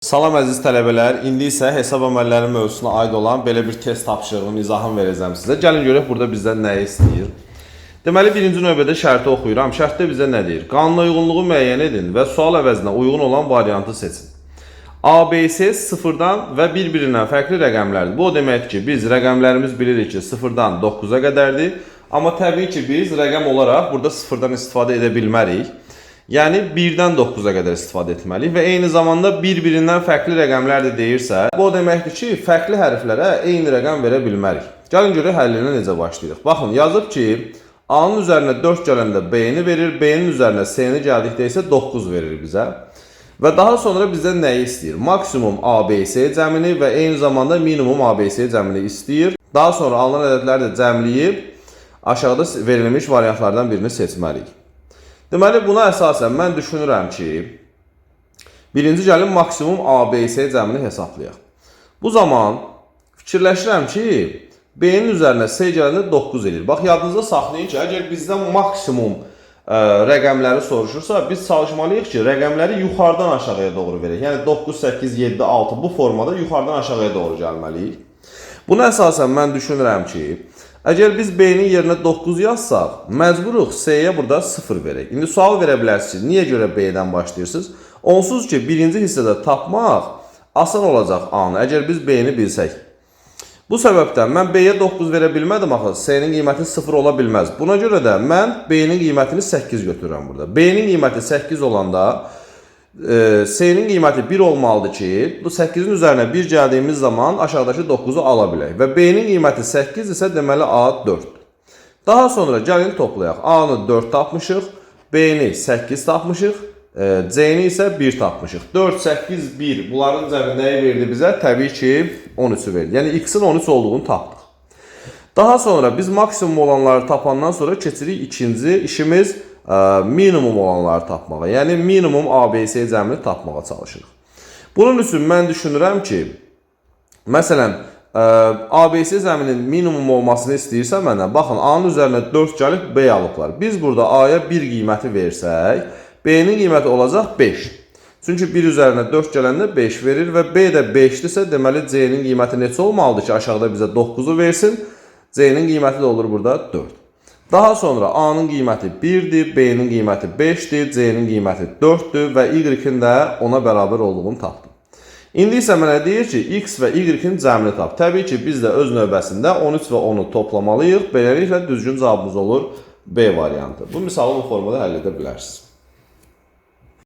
Salam əziz tələbələr, indi isə hesab əməlləri mövzusuna aid olan belə bir test tapşırığının izahını verəcəm sizə. Gəlin görək burada bizdən nəyi istəyir. Deməli, birinci növbədə şərti oxuyuram. Şərtdə bizə nə deyir? Qanuna uyğunluğu müəyyən edin və sual əvəzinə uyğun olan variantı seçin. ABC sıfırdan və bir-birindən fərqli rəqəmlərdir. Bu o deməkdir ki, biz rəqəmlərimiz bilirik ki, sıfırdan 9-a qədərdir. Amma təbii ki, biz rəqəm olaraq burada sıfırdan istifadə edə bilmərik. Yəni 1-dən 9-a qədər istifadə etməliyik və eyni zamanda bir-birindən fərqli rəqəmlər də deyirsə, bu o deməkdir ki, fərqli hərflərə eyni rəqəm verə bilmərik. Gəlin görək həllinə necə başlayırıq. Baxın, yazıb ki, A-nın üzərinə 4 gələndə B-ni verir, B-nin üzərinə C-ni gəldikdə isə 9 verir bizə. Və daha sonra bizdən nəyi istəyir? Maksimum ABC cəmini və eyni zamanda minimum ABC cəmini istəyir. Daha sonra alınan ədədləri də cəmləyib aşağıda verilmiş variantlardan birini seçməliyik. Deməli, buna əsasən mən düşünürəm ki, birinci gəlin maksimum ABC cəmini hesablayaq. Bu zaman fikirləşirəm ki, B-nin üzərinə C gələndə 9 edir. Bax, yadınızda saxlayın ki, əgər bizdən maksimum rəqəmləri soruşursa, biz çalışmalıyıq ki, rəqəmləri yuxarıdan aşağıya doğru verək. Yəni 9, 8, 7, 6 bu formada yuxarıdan aşağıya doğru gəlməliyik. Buna əsasən mən düşünürəm ki, əgər biz B-nin yerinə 9 yazsaq, məcburuq C-yə burada 0 verək. İndi sual verə bilərsiniz, niyə görə B-dən başlayırsınız? Onsuz ki, birinci hissədə tapmaq asan olacaq A-nı, əgər biz B-ni bilsək. Bu səbəbdən mən B-yə 9 verə bilmədim, axı C-nin qiyməti 0 ola bilməz. Buna görə də mən B-nin qiymətini 8 götürürəm burada. B-nin qiyməti 8 olanda C-nin qiyməti 1 olmalıdır ki, bu 8-in üzərinə 1 gəldiyimiz zaman aşağıdakı 9-u ala bilək. Və B-nin qiyməti 8 isə deməli A 4. Daha sonra gəlin toplayaq. A-nı 4 tapmışıq, B-ni 8 tapmışıq, C-ni isə 1 tapmışıq. 4, 8, 1 bunların cəmi nəyi verdi bizə? Təbii ki 13'ü verdi. Yəni X-in 13 olduğunu tapdıq. Daha sonra biz maksimum olanları tapandan sonra keçirik ikinci işimiz minimum olanları tapmağa. Yəni minimum ABC cəmini tapmağa çalışırıq. Bunun üçün mən düşünürəm ki, məsələn, ABC cəminin minimum olmasını istəyirsə məndən, baxın, A-nın üzərinə 4 gəlib B alıblar. Biz burada A-ya 1 qiyməti versək, B-nin qiyməti olacaq 5. Çünki 1 üzərinə 4 gələndə 5 verir və B də 5-dirsə, deməli C-nin qiyməti neçə olmalıdır ki, aşağıda bizə 9'u versin, C-nin qiyməti də olur burada 4. Daha sonra A-nın qiyməti 1'dir, B-nin qiyməti 5'dir, C-nin qiyməti 4'dür və Y-in də ona bərabər olduğunu tapdım. İndi isə mənə deyir ki, X və Y-in cəmini tap. Təbii ki, biz də öz növbəsində 13 və 10'u toplamalıyıq. Beləliklə düzgün cavabımız olur B variantı. Bu misalı bu formada həll edə bilərsiniz.